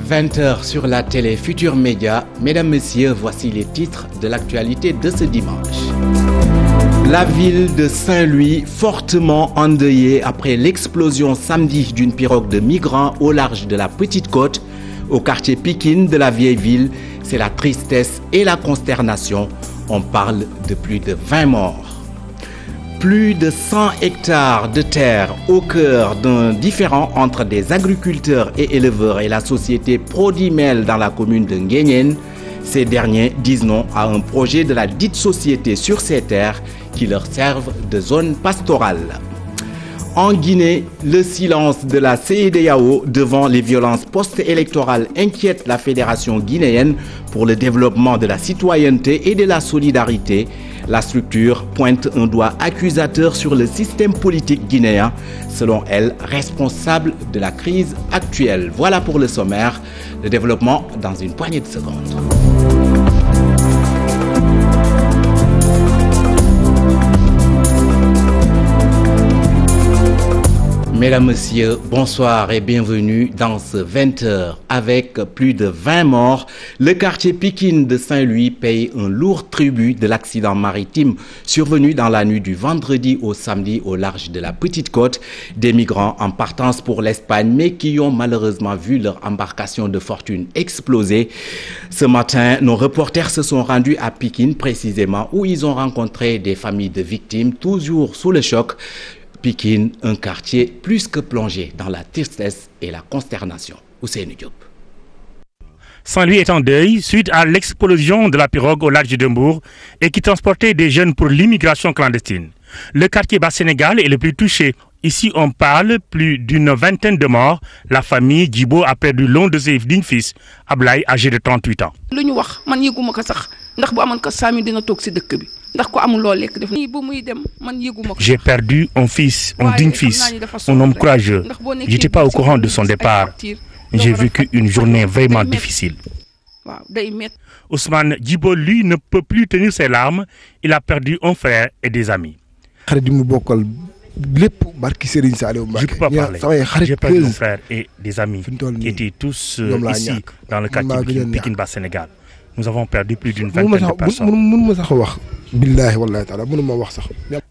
20h sur la télé Futur Média. Mesdames, Messieurs, voici les titres de l'actualité de ce dimanche. La ville de Saint-Louis, fortement endeuillée après l'explosion samedi d'une pirogue de migrants au large de la Petite Côte, au quartier Pikine de la vieille ville, c'est la tristesse et la consternation. On parle de plus de 20 morts. Plus de 100 hectares de terre au cœur d'un différend entre des agriculteurs et éleveurs et la société Prodimel dans la commune de Nguyen. Ces derniers disent non à un projet de la dite société sur ces terres qui leur servent de zone pastorale. En Guinée, le silence de la CEDEAO devant les violences post-électorales inquiète la Fédération guinéenne pour le développement de la citoyenneté et de la solidarité. La structure pointe un doigt accusateur sur le système politique guinéen, selon elle, responsable de la crise actuelle. Voilà pour le sommaire. Le développement dans une poignée de secondes. Mesdames, Messieurs, bonsoir et bienvenue dans ce 20h. Avec plus de 20 morts, le quartier Pikine de Saint-Louis paye un lourd tribut de l'accident maritime survenu dans la nuit du vendredi au samedi au large de la Petite Côte. Des migrants en partance pour l'Espagne, mais qui ont malheureusement vu leur embarcation de fortune exploser. Ce matin, nos reporters se sont rendus à Pikine précisément, où ils ont rencontré des familles de victimes, toujours sous le choc. Pikine, un quartier plus que plongé dans la tristesse et la consternation. Ousseynou Diop. Saint-Louis est en deuil suite à l'explosion de la pirogue au large de Mbour et qui transportait des jeunes pour l'immigration clandestine. Le quartier Bas-Sénégal est le plus touché. Ici, on parle plus d'une vingtaine de morts. La famille Djibo a perdu l'un de ses dignes fils, Ablaye, âgé de 38 ans. J'ai perdu un fils, un digne fils, un homme courageux. Je n'étais pas au courant de son départ. J'ai vécu une journée vraiment difficile. Ousmane Djibo, lui, ne peut plus tenir ses larmes. Il a perdu un frère et des amis. Je ne peux pas parler. J'ai perdu un frère et des amis qui étaient tous ici dans le quartier Pikine Bas-Sénégal. Nous avons perdu plus d'une vingtaine de personnes.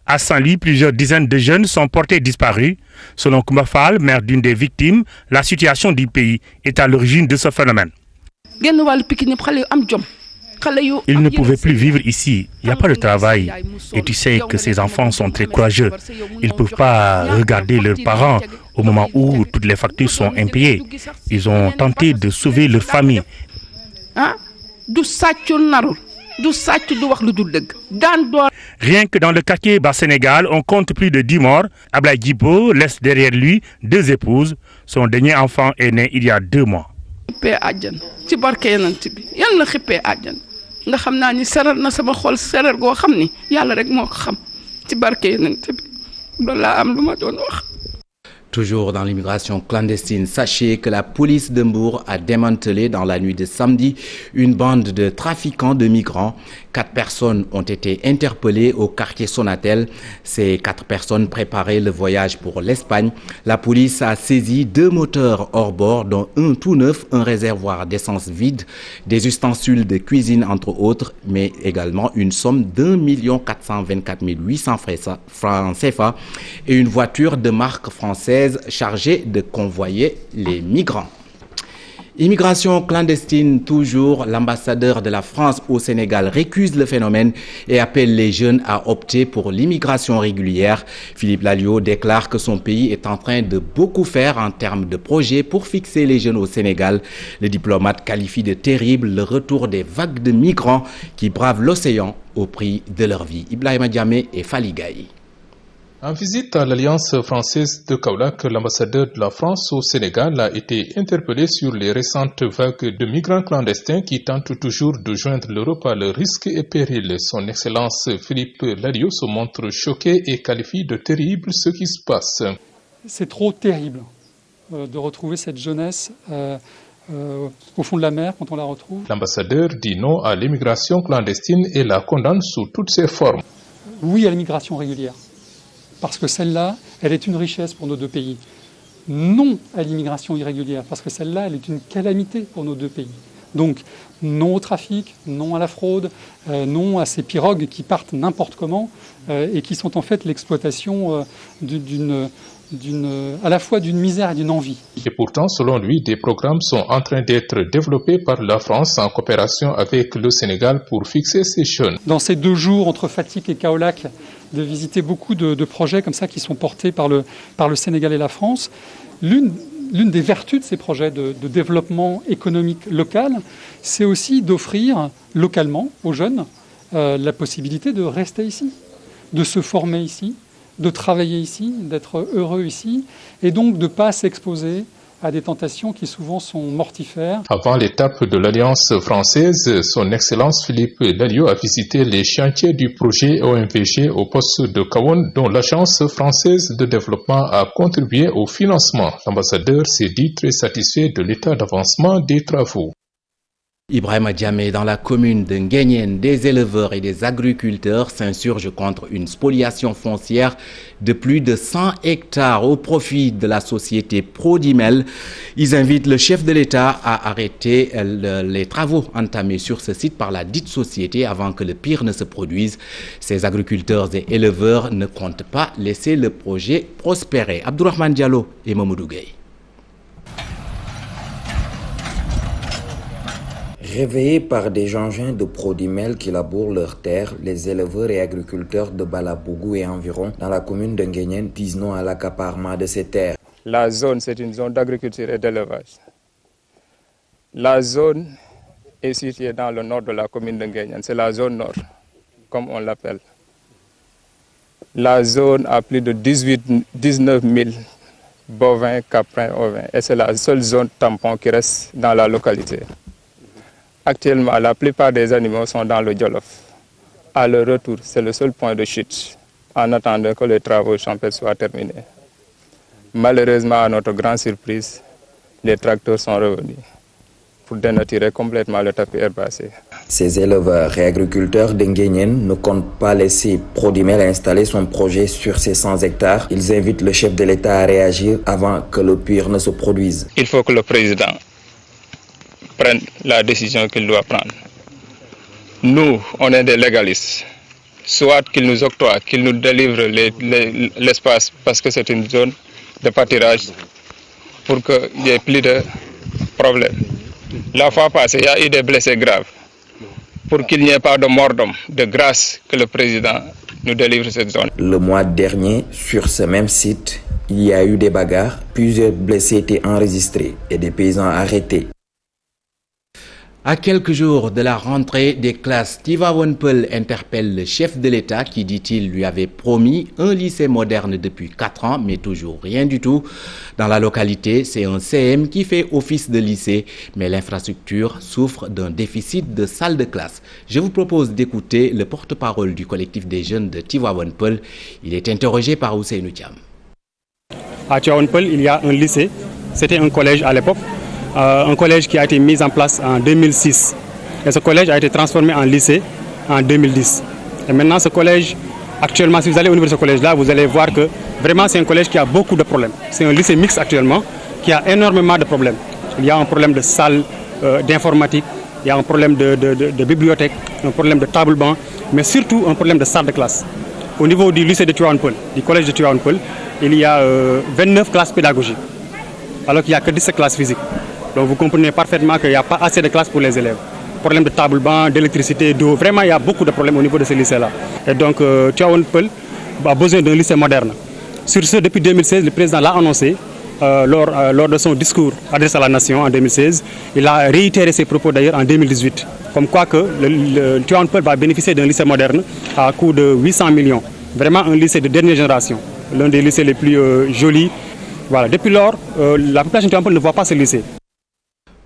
À Saint-Louis, plusieurs dizaines de jeunes sont portés disparus. Selon Koumba Fall, maire d'une des victimes, la situation du pays est à l'origine de ce phénomène. Ils ne pouvaient plus vivre ici. Il n'y a pas de travail. Et tu sais que ces enfants sont très courageux. Ils ne peuvent pas regarder leurs parents au moment où toutes les factures sont impayées. Ils ont tenté de sauver leur famille. Rien que dans le quartier Bas-Sénégal, on compte plus de 10 morts. Ablaye Djibo laisse derrière lui 2 épouses. Son dernier enfant est né il y a 2 mois. Toujours dans l'immigration clandestine, sachez que la police de Mbour a démantelé dans la nuit de samedi une bande de trafiquants de migrants. 4 personnes ont été interpellées au quartier Sonatel. Ces 4 personnes préparaient le voyage pour l'Espagne. La police a saisi 2 moteurs hors bord, dont un tout neuf, un réservoir d'essence vide, des ustensiles de cuisine entre autres, mais également une somme d'1 424 800 francs CFA et une voiture de marque française chargée de convoyer les migrants. Immigration clandestine toujours, l'ambassadeur de la France au Sénégal récuse le phénomène et appelle les jeunes à opter pour l'immigration régulière. Philippe Lalliot déclare que son pays est en train de beaucoup faire en termes de projets pour fixer les jeunes au Sénégal. Le diplomate qualifie de terrible le retour des vagues de migrants qui bravent l'océan au prix de leur vie. Ibrahima Diamé et Fally Gaye. En visite à l'Alliance française de Kaolack, l'ambassadeur de la France au Sénégal a été interpellé sur les récentes vagues de migrants clandestins qui tentent toujours de joindre l'Europe à leurs risques et périls. Son Excellence Philippe Lalliot se montre choqué et qualifie de terrible ce qui se passe. C'est trop terrible de retrouver cette jeunesse au fond de la mer quand on la retrouve. L'ambassadeur dit non à l'immigration clandestine et la condamne sous toutes ses formes. Oui à l'immigration régulière. Parce que celle-là, elle est une richesse pour nos 2 pays. non à l'immigration irrégulière, parce que celle-là, elle est une calamité pour nos deux pays. Donc, non au trafic, non à la fraude, non à ces pirogues qui partent n'importe comment et qui sont en fait l'exploitation à la fois d'une misère et d'une envie. Et pourtant, selon lui, des programmes sont en train d'être développés par la France en coopération avec le Sénégal pour fixer ces jeunes. Dans ces 2 jours entre Fatick et Kaolack, de visiter beaucoup de projets comme ça qui sont portés par le Sénégal et la France. L'une des vertus de ces projets de développement économique local, c'est aussi d'offrir localement aux jeunes la possibilité de rester ici, de se former ici, de travailler ici, d'être heureux ici, et donc de ne pas s'exposer à des tentations qui souvent sont mortifères. Avant l'étape de l'Alliance française, son Excellence Philippe Lalliot a visité les chantiers du projet OMVG au poste de Kahone, dont l'Agence française de développement a contribué au financement. L'ambassadeur s'est dit très satisfait de l'état d'avancement des travaux. Ibrahima Diamé, dans la commune de Nguéniène, des éleveurs et des agriculteurs s'insurgent contre une spoliation foncière de plus de 100 hectares au profit de la société Prodimel. Ils invitent le chef de l'État à arrêter les travaux entamés sur ce site par la dite société avant que le pire ne se produise. Ces agriculteurs et éleveurs ne comptent pas laisser le projet prospérer. Abdourahmane Diallo et Mamoudou Gueye. Réveillés par des engins de Prodimel qui labourent leurs terres, les éleveurs et agriculteurs de Balabougou et environ dans la commune de Nguéniène disent non à l'accaparement de ces terres. La zone, c'est une zone d'agriculture et d'élevage. La zone est située dans le nord de la commune de Nguéniène, c'est la zone nord, comme on l'appelle. La zone a plus de 19 000 bovins, caprins, ovins, et c'est la seule zone tampon qui reste dans la localité. Actuellement, la plupart des animaux sont dans le Djolof. À leur retour, c'est le seul point de chute, en attendant que les travaux champêtres soient terminés. Malheureusement, à notre grande surprise, les tracteurs sont revenus pour dénaturer complètement le tapis herbacé. Ces éleveurs et agriculteurs de Nguéniène ne comptent pas laisser Prodimel installer son projet sur ces 100 hectares. Ils invitent le chef de l'État à réagir avant que le pire ne se produise. Il faut que le président prenne la décision qu'il doit prendre. Nous, on est des légalistes. Soit qu'il nous octroie, qu'il nous délivre l'espace parce que c'est une zone de pâturage pour qu'il n'y ait plus de problèmes. La fois passée, il y a eu des blessés graves. Pour qu'il n'y ait pas de mort d'homme, de grâce que le président nous délivre cette zone. Le mois dernier, sur ce même site, il y a eu des bagarres. Plusieurs blessés étaient enregistrés et des paysans arrêtés. À quelques jours de la rentrée des classes, Tivaouane Peulh interpelle le chef de l'État qui, dit-il, lui avait promis un lycée moderne depuis 4 ans, mais toujours rien du tout. Dans la localité, c'est un CM qui fait office de lycée, mais l'infrastructure souffre d'un déficit de salles de classe. Je vous propose d'écouter le porte-parole du collectif des jeunes de Tivaouane Peulh. Il est interrogé par Ousseynou Thiam. À Tivaouane Peulh, il y a un lycée. C'était un collège à l'époque. Un collège qui a été mis en place en 2006. Et ce collège a été transformé en lycée en 2010. Et maintenant, ce collège, actuellement, si vous allez au niveau de ce collège-là, vous allez voir que vraiment c'est un collège qui a beaucoup de problèmes. C'est un lycée mixte actuellement qui a énormément de problèmes. Il y a un problème de salle d'informatique, il y a un problème de bibliothèque, un problème de table-banc, mais surtout un problème de salle de classe. Au niveau du lycée de Tivaouane Peulh, du collège de Tivaouane Peulh, il y a 29 classes pédagogiques, alors qu'il n'y a que 17 classes physiques. Donc vous comprenez parfaitement qu'il n'y a pas assez de classes pour les élèves. Problème de table-banc, d'électricité, d'eau. Vraiment, il y a beaucoup de problèmes au niveau de ce lycée-là. Et donc, Tivaouane Peulh a besoin d'un lycée moderne. Sur ce, depuis 2016, le président l'a annoncé lors de son discours adressé à la nation en 2016. Il a réitéré ses propos d'ailleurs en 2018. Comme quoi que le Tivaouane Peulh va bénéficier d'un lycée moderne à coût de 800 millions. Vraiment un lycée de dernière génération. L'un des lycées les plus jolis. Voilà. Depuis lors, la population de Tivaouane Peulh ne voit pas ce lycée.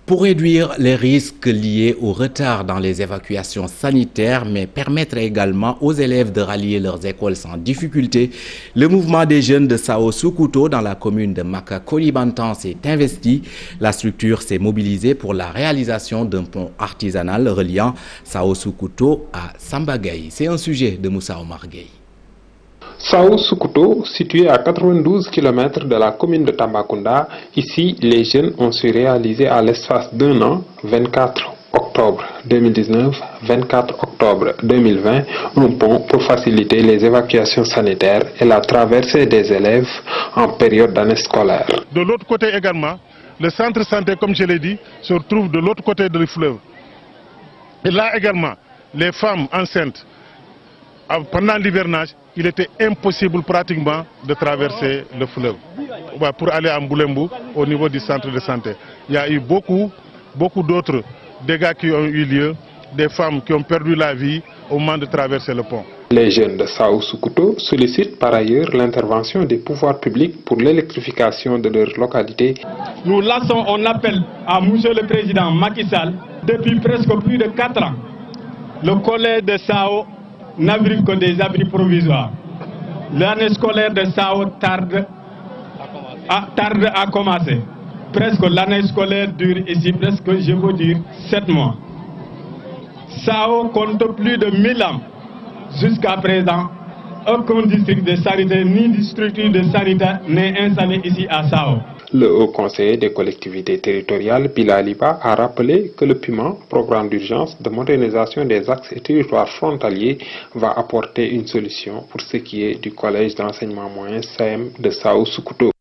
Pour réduire les risques liés au retard dans les évacuations sanitaires, mais permettre également aux élèves de rallier leurs écoles sans difficulté, le mouvement des jeunes de Sao Soukouto dans la commune de Maka-Kolibantan s'est investi. La structure s'est mobilisée pour la réalisation d'un pont artisanal reliant Sao Soukouto à Sambagaye. C'est un sujet de Moussa Omar Gueye. Sao Sukuto, situé à 92 km de la commune de Tambacounda, ici les jeunes ont su réaliser à l'espace d'un an, 24 octobre 2019, 24 octobre 2020, un pont pour faciliter les évacuations sanitaires et la traversée des élèves en période d'année scolaire. De l'autre côté également, le centre santé, comme je l'ai dit, se trouve de l'autre côté du fleuve. Et là également, les femmes enceintes, pendant l'hivernage, il était impossible pratiquement de traverser le fleuve pour aller à Mboulembo au niveau du centre de santé. Il y a eu beaucoup d'autres dégâts qui ont eu lieu, des femmes qui ont perdu la vie au moment de traverser le pont. Les jeunes de Sao Sukuto sollicitent par ailleurs l'intervention des pouvoirs publics pour l'électrification de leur localité. Nous lançons un appel à Monsieur le Président Macky Sall. Depuis presque plus de 4 ans, le collège de Sao n'abrite que des abris provisoires. L'année scolaire de Sao tarde à commencer. Presque l'année scolaire dure ici presque, je veux dire, 7 mois. Sao compte plus de 1000 ans. Jusqu'à présent, aucun district de santé ni de structure de santé n'est installé ici à Sao. Le haut conseiller des collectivités territoriales, Bilaliba, a rappelé que le PUMA, programme d'urgence de modernisation des axes et territoires frontaliers, va apporter une solution pour ce qui est du collège d'enseignement moyen CM de Sao Sukuto.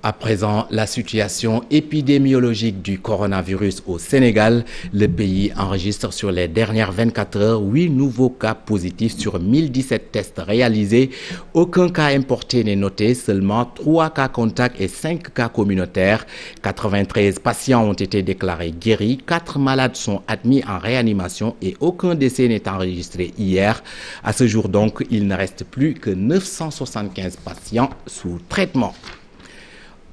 À présent, la situation épidémiologique du coronavirus au Sénégal. Le pays enregistre sur les dernières 24 heures 8 nouveaux cas positifs sur 1017 tests réalisés. Aucun cas importé n'est noté, seulement 3 cas contacts et 5 cas communautaires. 93 patients ont été déclarés guéris, 4 malades sont admis en réanimation et aucun décès n'est enregistré hier. À ce jour donc, il ne reste plus que 975 patients sous traitement.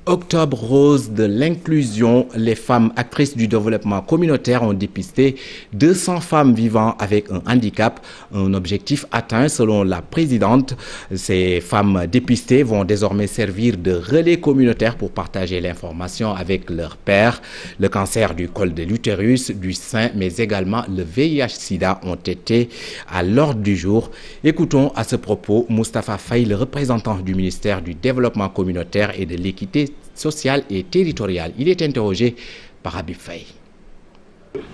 Octobre rose de l'inclusion, les femmes actrices du développement communautaire ont dépisté 200 femmes vivant avec un handicap, un objectif atteint selon la présidente. Ces femmes dépistées vont désormais servir de relais communautaire pour partager l'information avec leurs pairs. Le cancer du col de l'utérus, du sein, mais également le VIH-Sida ont été à l'ordre du jour. Écoutons à ce propos Moustapha Faye, le représentant du ministère du Développement communautaire et de l'équité sociale et territoriale. Il est interrogé par Habib Faye.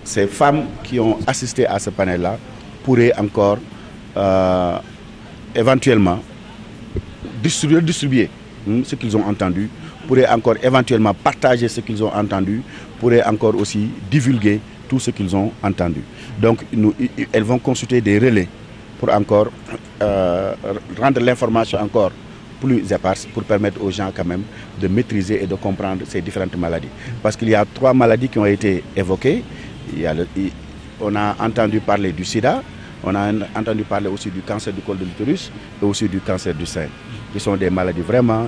Ces femmes qui ont assisté à ce panel-là pourraient encore éventuellement distribuer ce qu'ils ont entendu, pourraient encore éventuellement partager ce qu'ils ont entendu, pourraient encore aussi divulguer tout ce qu'ils ont entendu. Donc elles vont consulter des relais pour encore rendre l'information encore plus éparse pour permettre aux gens quand même de maîtriser et de comprendre ces différentes maladies. Parce qu'il y a 3 maladies qui ont été évoquées. On a entendu parler du sida, on a entendu parler aussi du cancer du col de l'utérus et aussi du cancer du sein, qui sont des maladies vraiment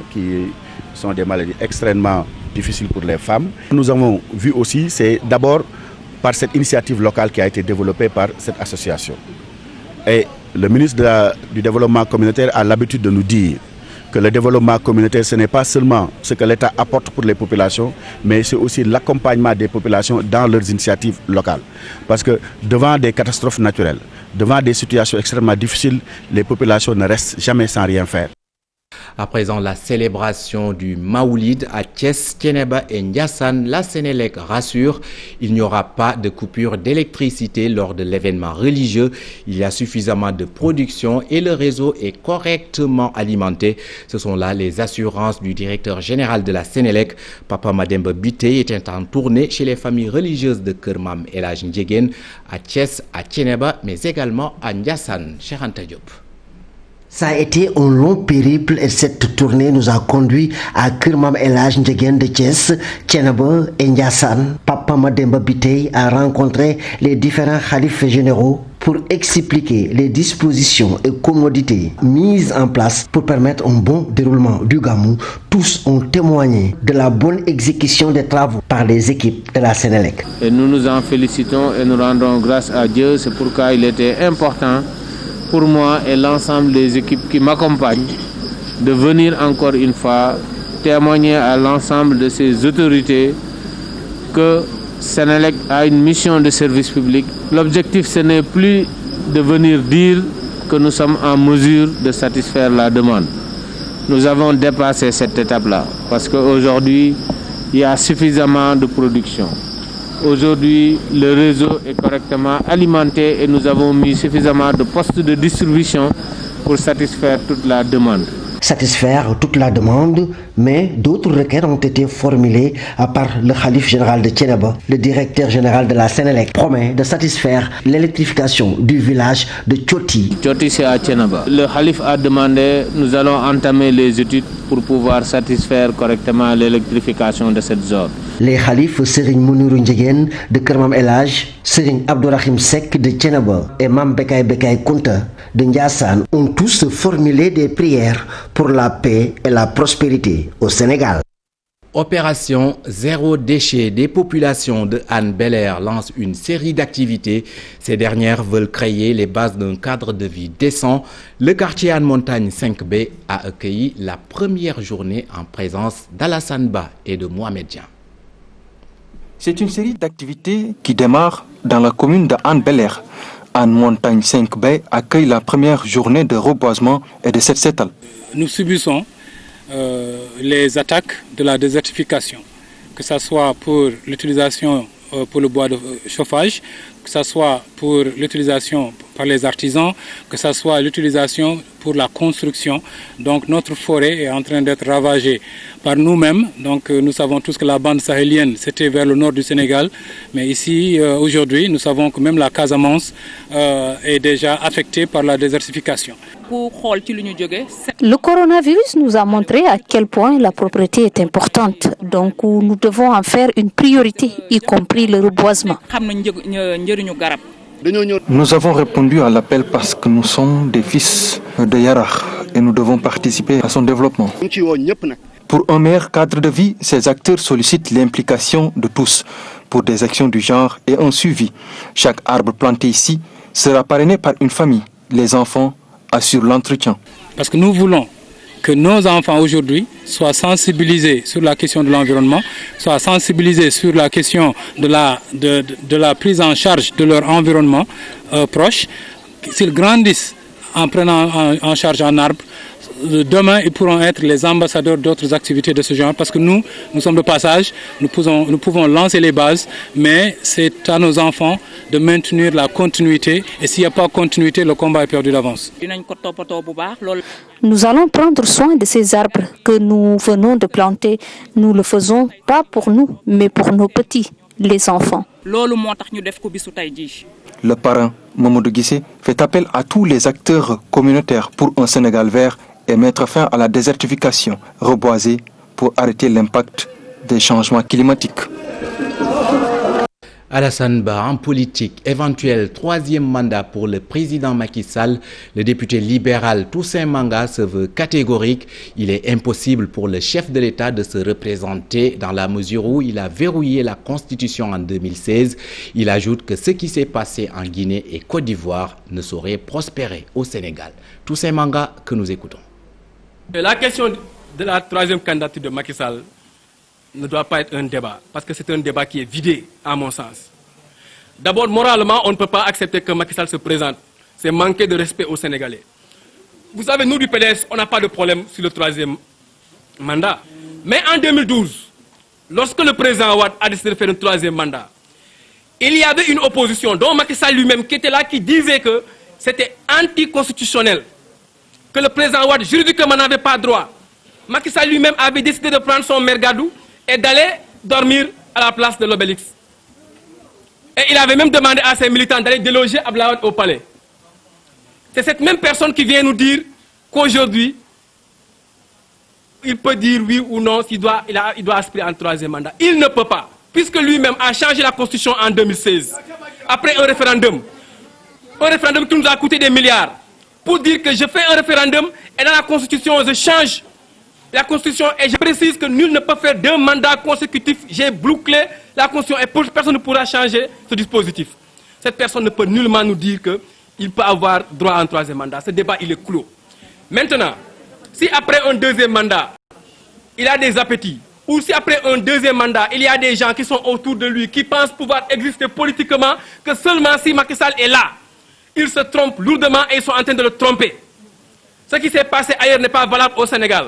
extrêmement difficiles pour les femmes. Nous avons vu aussi, c'est d'abord par cette initiative locale qui a été développée par cette association. Et le ministre du Développement communautaire a l'habitude de nous dire que le développement communautaire, ce n'est pas seulement ce que l'État apporte pour les populations, mais c'est aussi l'accompagnement des populations dans leurs initiatives locales. Parce que devant des catastrophes naturelles, devant des situations extrêmement difficiles, les populations ne restent jamais sans rien faire. À présent, la célébration du Maoulid à Thiès, Thiénaba et Ndiassane, la Sénélec rassure, il n'y aura pas de coupure d'électricité lors de l'événement religieux. Il y a suffisamment de production et le réseau est correctement alimenté. Ce sont là les assurances du directeur général de la Sénélec. Papa Mademba Biteye était en tournée chez les familles religieuses de Kermam El Hadj Ndiéguène, à Thiès, à Thiénaba, mais également à Ndiassane. Cheikh Anta Diop. Ça a été un long périple et cette tournée nous a conduit à Kermam El Hadj Ndiéguène de Thiès, Thiénaba et Ndiassane. Papa Mademba Biteye a rencontré les différents khalifes généraux pour expliquer les dispositions et commodités mises en place pour permettre un bon déroulement du Gamou. Tous ont témoigné de la bonne exécution des travaux par les équipes de la Sénélec. Et nous nous en félicitons et nous rendons grâce à Dieu. C'est pourquoi il était important pour moi et l'ensemble des équipes qui m'accompagnent de venir encore une fois témoigner à l'ensemble de ces autorités que Sénélec a une mission de service public. L'objectif, ce n'est plus de venir dire que nous sommes en mesure de satisfaire la demande. Nous avons dépassé cette étape-là parce qu'aujourd'hui, il y a suffisamment de production. Aujourd'hui, le réseau est correctement alimenté et nous avons mis suffisamment de postes de distribution pour satisfaire toute la demande. Satisfaire toute la demande, mais d'autres requêtes ont été formulées par le Khalife général de Thiénaba. Le directeur général de la Sénélec promet de satisfaire l'électrification du village de Tchoti. Tchoti, c'est à Thiénaba. Le Khalife a demandé, nous allons entamer les études pour pouvoir satisfaire correctement l'électrification de cette zone. Les Khalifes Serigne Mounirou Ndiéguène de Kër Mame El Hadj, Serigne Abdourahim Seck de Thiénaba et Mame Bekay Bekay Kounta de Ndiassane ont tous formulé des prières pour la paix et la prospérité au Sénégal. Opération Zéro déchet des populations de Hann Bel-Air lance une série d'activités. Ces dernières veulent créer les bases d'un cadre de vie décent. Le quartier Hann Montagne 5B a accueilli la première journée en présence d'Alassane Ba et de Mohamed Dian. C'est une série d'activités qui démarre dans la commune de Hann Bel-Air. Hann Montagne 5B accueille la première journée de reboisement et de set-setal. Nous subissons les attaques de la désertification, que ce soit pour l'utilisation pour le bois de chauffage, que ce soit pour l'utilisation par les artisans, que ce soit l'utilisation pour la construction. Donc notre forêt est en train d'être ravagée par nous-mêmes. Donc nous savons tous que la bande sahélienne c'était vers le nord du Sénégal, mais ici aujourd'hui nous savons que même la Casamance est déjà affectée par la désertification. Le coronavirus nous a montré à quel point la propriété est importante. Donc nous devons en faire une priorité, y compris le reboisement. Nous avons répondu à l'appel parce que nous sommes des fils de Yarach et nous devons participer à son développement. Pour un meilleur cadre de vie, ces acteurs sollicitent l'implication de tous pour des actions du genre et un suivi. Chaque arbre planté ici sera parrainé par une famille. Les enfants assurent l'entretien. Parce que nous voulons que nos enfants aujourd'hui soient sensibilisés sur la question de l'environnement, soient sensibilisés sur la question de la prise en charge de leur environnement proche. S'ils grandissent en prenant en charge un arbre, demain ils pourront être les ambassadeurs d'autres activités de ce genre parce que nous sommes de passage, nous pouvons lancer les bases, mais c'est à nos enfants de maintenir la continuité et s'il n'y a pas de continuité, le combat est perdu d'avance. Nous allons prendre soin de ces arbres que nous venons de planter. Nous le faisons pas pour nous, mais pour nos petits, les enfants. Le parrain Mamadou Guissé fait appel à tous les acteurs communautaires pour un Sénégal vert et mettre fin à la désertification, reboiser pour arrêter l'impact des changements climatiques. Alassane Ba, en politique, éventuel troisième mandat pour le président Macky Sall, le député libéral Toussaint Manga se veut catégorique. Il est impossible pour le chef de l'État de se représenter dans la mesure où il a verrouillé la Constitution en 2016. Il ajoute que ce qui s'est passé en Guinée et Côte d'Ivoire ne saurait prospérer au Sénégal. Toussaint Manga, que nous écoutons. La question de la troisième candidature de Macky Sall ne doit pas être un débat, parce que c'est un débat qui est vidé, à mon sens. D'abord, moralement, on ne peut pas accepter que Macky Sall se présente. C'est manquer de respect aux Sénégalais. Vous savez, nous du PDS, on n'a pas de problème sur le troisième mandat. Mais en 2012, lorsque le président Wade a décidé de faire un troisième mandat, il y avait une opposition, dont Macky Sall lui-même, qui était là, qui disait que c'était anticonstitutionnel, que le président Wade juridiquement n'avait pas droit. Macky Sall lui-même avait décidé de prendre son mergadou et d'aller dormir à la place de l'Obélisque. Et il avait même demandé à ses militants d'aller déloger Abdoulaye Wade au palais. C'est cette même personne qui vient nous dire qu'aujourd'hui, il peut dire oui ou non s'il doit aspirer à un troisième mandat. Il ne peut pas, puisque lui-même a changé la Constitution en 2016, après un référendum qui nous a coûté des milliards, pour dire que je fais un référendum et dans la Constitution, je change la Constitution et je précise que nul ne peut faire deux mandats consécutifs. J'ai bouclé la Constitution et personne ne pourra changer ce dispositif. Cette personne ne peut nullement nous dire qu'il peut avoir droit à un troisième mandat. Ce débat, il est clos. Maintenant, si après un deuxième mandat, il a des appétits, ou si après un deuxième mandat, il y a des gens qui sont autour de lui, qui pensent pouvoir exister politiquement, que seulement si Macky Sall est là, Ils se trompent lourdement et ils sont en train de le tromper. Ce qui s'est passé ailleurs n'est pas valable au Sénégal.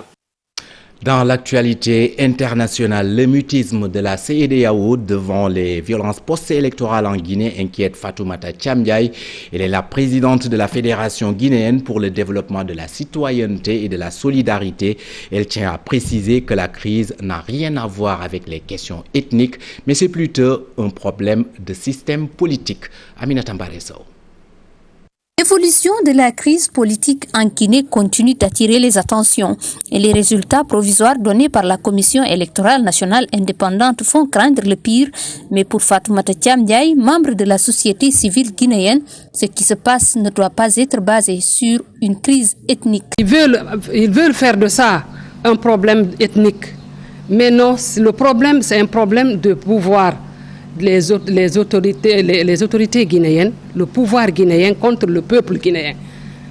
Dans l'actualité internationale, le mutisme de la CEDEAO devant les violences post-électorales en Guinée inquiète Fatoumata Thiam-Ndiaye. Elle est la présidente de la Fédération guinéenne pour le développement de la citoyenneté et de la solidarité. Elle tient à préciser que la crise n'a rien à voir avec les questions ethniques, mais c'est plutôt un problème de système politique. Aminata Mbaresso. L'évolution de la crise politique en Guinée continue d'attirer les attentions et les résultats provisoires donnés par la Commission électorale nationale indépendante font craindre le pire. Mais pour Fatoumata Thiam-Ndiaye, membre de la société civile guinéenne, ce qui se passe ne doit pas être basé sur une crise ethnique. Ils veulent faire de ça un problème ethnique. Mais non, le problème, c'est un problème de pouvoir. Les autorités guinéennes, le pouvoir guinéen contre le peuple guinéen.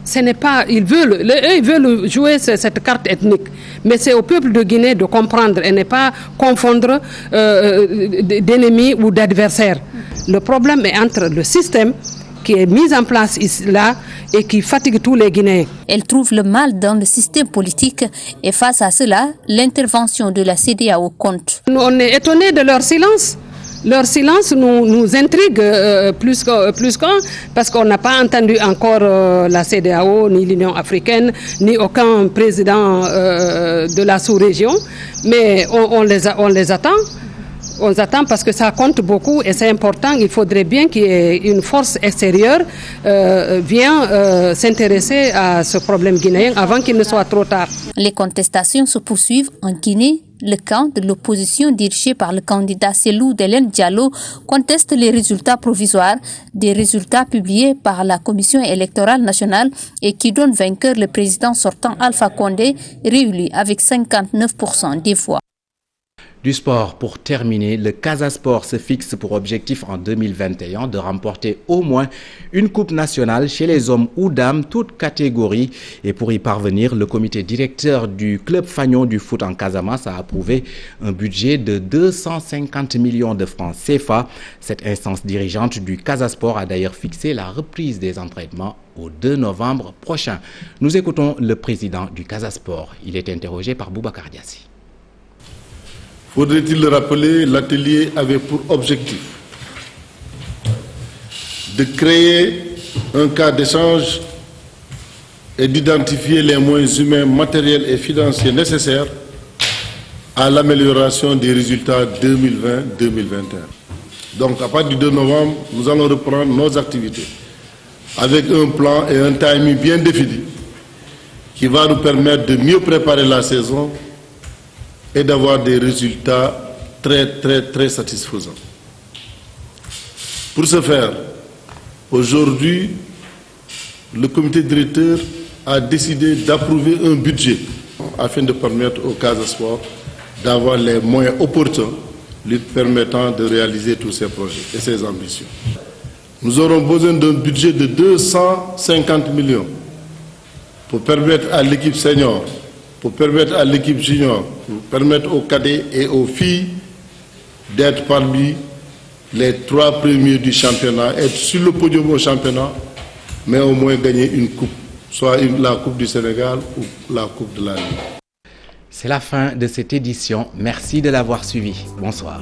Ce n'est pas, ils veulent jouer cette carte ethnique, mais c'est au peuple de Guinée de comprendre et ne pas confondre d'ennemis ou d'adversaires. Le problème est entre le système qui est mis en place là et qui fatigue tous les Guinéens. Elle trouve le mal dans le système politique et face à cela, l'intervention de la CEDEAO compte. On est étonnés de leur silence. Leur silence nous intrigue plus qu'un, parce qu'on n'a pas entendu encore la CEDEAO, ni l'Union africaine, ni aucun président de la sous-région. Mais on les attend. On les attend parce que ça compte beaucoup et c'est important. Il faudrait bien qu'il y ait une force extérieure vienne s'intéresser à ce problème guinéen avant qu'il ne soit trop tard. Les contestations se poursuivent en Guinée. Le camp de l'opposition dirigé par le candidat Cellou Dalein Diallo conteste les résultats provisoires, des résultats publiés par la Commission électorale nationale et qui donnent vainqueur le président sortant Alpha Condé, réélu avec 59% des voix. Du sport, pour terminer, le Casa Sport se fixe pour objectif en 2021 de remporter au moins une coupe nationale chez les hommes ou dames, toutes catégories. Et pour y parvenir, le comité directeur du club fagnon du foot en Casamance a approuvé un budget de 250 millions de francs CFA. Cette instance dirigeante du Casa Sport a d'ailleurs fixé la reprise des entraînements au 2 novembre prochain. Nous écoutons le président du Casa Sport. Il est interrogé par Boubacar Diassi. Faudrait-il le rappeler, l'atelier avait pour objectif de créer un cas d'échange et d'identifier les moyens humains, matériels et financiers nécessaires à l'amélioration des résultats 2020-2021. Donc à partir du 2 novembre, nous allons reprendre nos activités avec un plan et un timing bien défini qui va nous permettre de mieux préparer la saison et d'avoir des résultats très satisfaisants. Pour ce faire, aujourd'hui, le comité directeur a décidé d'approuver un budget afin de permettre au Casa Sport d'avoir les moyens opportuns lui permettant de réaliser tous ses projets et ses ambitions. Nous aurons besoin d'un budget de 250 millions pour permettre à l'équipe senior, pour permettre à l'équipe junior, pour permettre aux cadets et aux filles d'être parmi les 3 premiers du championnat, être sur le podium au championnat, mais au moins gagner une coupe, soit la Coupe du Sénégal ou la Coupe de la Ligue. C'est la fin de cette édition. Merci de l'avoir suivi. Bonsoir.